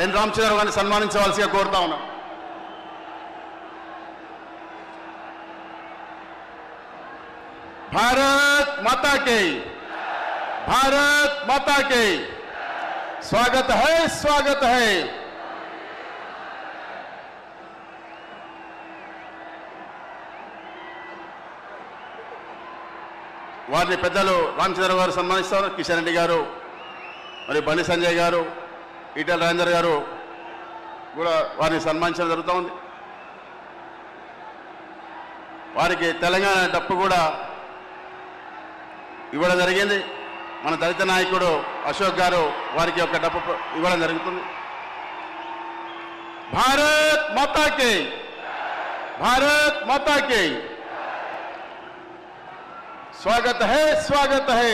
ఎన్ రామచంద్రరావు గారిని సన్మానించవలసిగా కోరుతా ఉన్నాం. भारत माता के, भारत माता के, स्वागत है, स्वागत है. వారిని పెద్దలు రామచంద్రరావు గారు సన్మానిస్తారు. కిషన్ రెడ్డి గారు, మరి బండి సంజయ్ గారు, ఈటెల రాజేందర్ గారు కూడా వారిని సన్మానించడం జరుగుతూ ఉంది. వారికి తెలంగాణ డప్పు కూడా ఇవ్వడం జరిగింది. మన దళిత నాయకుడు అశోక్ గారు వారికి ఒక డప్పు ఇవ్వడం జరుగుతుంది. భారత్ మాతా కే, భారత్ మాతా కే, स्वागत है, स्वागत है.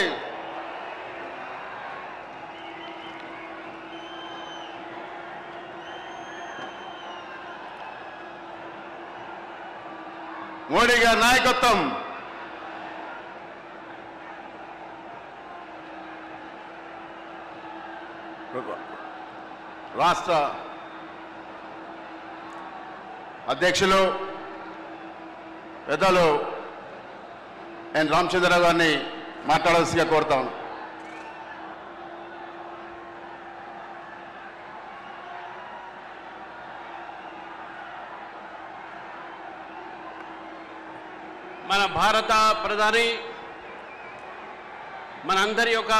మోడీ గారి నాయకత్వం రాష్ట్ర అధ్యక్షులు పెద్దలు ఎన్ రామచంద్రరావు గారిని మాట్లాడాల్సిగా కోరుతాను. మన భారత ప్రధాని మనందరి యొక్క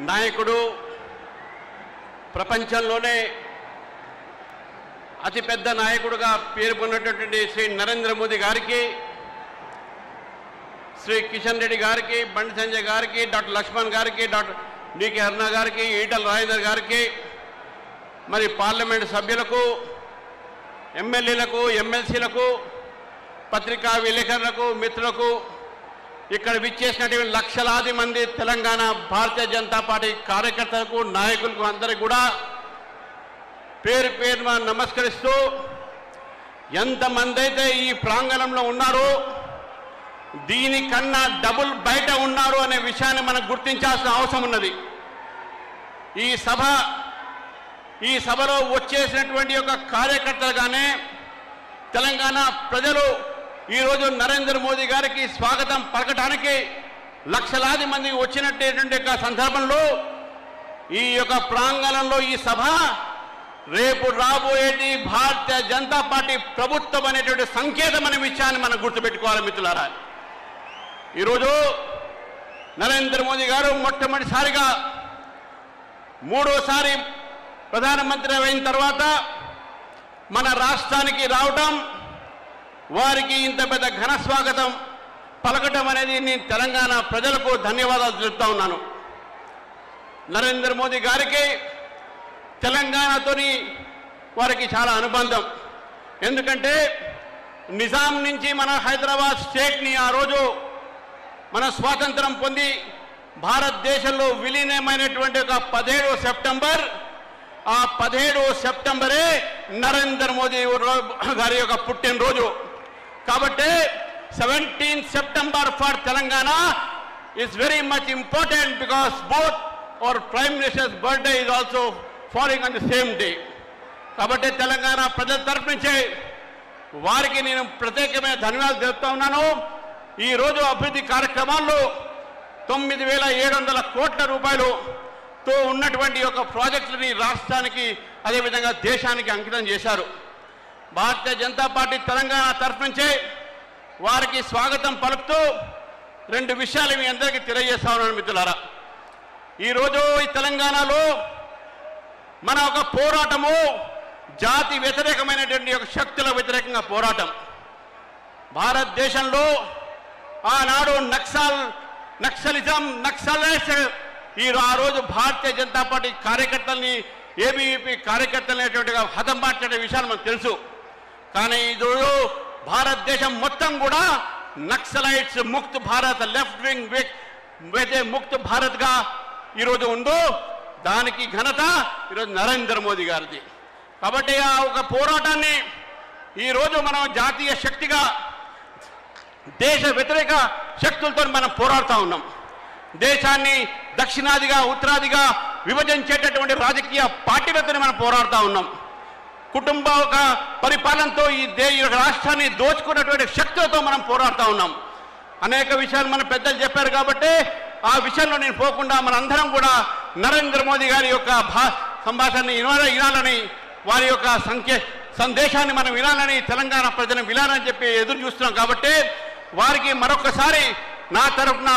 నాయకుడు, ప్రపంచంలోనే అతిపెద్ద నాయకుడుగా పేరు పొందినటువంటి శ్రీ నరేంద్ర మోదీ గారికి, శ్రీ కిషన్ రెడ్డి గారికి, బండి సంజయ్ గారికి, డాక్టర్ లక్ష్మణ్ గారికి, డాక్టర్ డికే అరుణ గారికి, ఈటల రాజేందర్ గారికి, మరి పార్లమెంటు సభ్యులకు, ఎమ్మెల్యేలకు, ఎమ్మెల్సీలకు, పత్రికా విలేకరులకు, మిత్రులకు, ఇక్కడ విచ్చేసినటువంటి లక్షలాది మంది తెలంగాణ భారతీయ జనతా పార్టీ కార్యకర్తలకు, నాయకులకు అందరికీ కూడా పేరు పేరున నమస్కరిస్తూ, ఎంతమంది అయితే ఈ ప్రాంగణంలో ఉన్నారో దీనికన్నా డబుల్ బయట ఉన్నారు అనే విషయాన్ని మనం గుర్తించాల్సిన అవసరం ఉన్నది. ఈ సభలో వచ్చేసినటువంటి యొక్క కార్యకర్తలుగానే తెలంగాణ ప్రజలు ఈరోజు నరేంద్ర మోదీ గారికి స్వాగతం పలకటానికి లక్షలాది మంది వచ్చినటువంటి యొక్క సందర్భంలో ఈ యొక్క ప్రాంగణంలో ఈ సభ రేపు రాబోయేది భారతీయ జనతా పార్టీ ప్రభుత్వం అనేటువంటి సంకేతం అనే విషయాన్ని మనం గుర్తుపెట్టుకోవాలి మిత్రులారా. ఈరోజు నరేంద్ర మోదీ గారు మొట్టమొదటిసారిగా మూడోసారి ప్రధానమంత్రి అయిన తర్వాత మన రాష్ట్రానికి రావటం, వారికి ఇంత పెద్ద ఘన స్వాగతం పలకటం అనేది నేను తెలంగాణ ప్రజలకు ధన్యవాదాలు చెప్తా ఉన్నాను. నరేంద్ర మోదీ గారికి తెలంగాణతోని వారికి చాలా అనుబంధం. ఎందుకంటే నిజాం నుంచి మన హైదరాబాద్ స్టేట్ని ఆ రోజు మన స్వాతంత్రం పొంది భారతదేశంలో విలీనమైనటువంటి ఒక 17 సెప్టెంబర్, ఆ 17 సెప్టెంబరే నరేంద్ర మోదీ గారి యొక్క పుట్టినరోజు. కాబట్టి 17 September for Telangana is very much important because both our Prime Minister's birthday is also falling on the same day. కాబట్టి తెలంగాణ ప్రజల తరపు నుంచి వారికి నేను ప్రత్యేకమైన ధన్యవాదాలు తెలుపుతా ఉన్నాను. ఈరోజు అభివృద్ధి కార్యక్రమాల్లో 9,700 కోట్ల రూపాయలతో ఉన్నటువంటి ఒక ప్రాజెక్టులని రాష్ట్రానికి అదేవిధంగా దేశానికి అంకితం చేశారు. భారతీయ జనతా పార్టీ తెలంగాణ తరఫు నుంచే వారికి స్వాగతం పలుకుతూ 2 విషయాలు మీ అందరికీ తెలియజేస్తా ఉన్నాను మిత్రులారా. ఈరోజు ఈ తెలంగాణలో మన ఒక పోరాటము జాతి వ్యతిరేకమైనటువంటి ఒక శక్తుల వ్యతిరేకంగా పోరాటం. భారతదేశంలో ఆనాడు నక్సలిజం ఆ రోజు భారతీయ జనతా పార్టీ కార్యకర్తల్ని, ఏబీవీపీ కార్యకర్తలు అనేటువంటిగా హతం మార్చే విషయాలు మనకు తెలుసు. కానీ ఈరోజు భారతదేశం మొత్తం కూడా Naxalites Mukt Bharat, left wing Mukt భారత్గా ఈరోజు ఉందో దానికి ఘనత ఈరోజు నరేంద్ర మోదీ గారిది. కాబట్టి ఆ ఒక పోరాటాన్ని ఈరోజు మనం జాతీయ శక్తిగా, దేశ వ్యతిరేక శక్తులతో మనం పోరాడుతూ ఉన్నాం. దేశాన్ని దక్షిణాదిగా, ఉత్తరాదిగా విభజించేటటువంటి రాజకీయ పార్టీలతో మనం పోరాడుతూ ఉన్నాం. కుటుంబ ఒక పరిపాలనతో ఈ రాష్ట్రాన్ని దోచుకున్నటువంటి శక్తులతో మనం పోరాడుతూ ఉన్నాం. అనేక విషయాలు మన పెద్దలు చెప్పారు కాబట్టి ఆ విషయంలో నేను పోకుండా మనందరం కూడా నరేంద్ర మోదీ గారి యొక్క సంభాషణని వినాలని, వారి యొక్క సందేశాన్ని మనం వినాలని, తెలంగాణ ప్రజలను వినాలని చెప్పి ఎదురు చూస్తున్నాం. కాబట్టి వారికి మరొకసారి నా తరఫున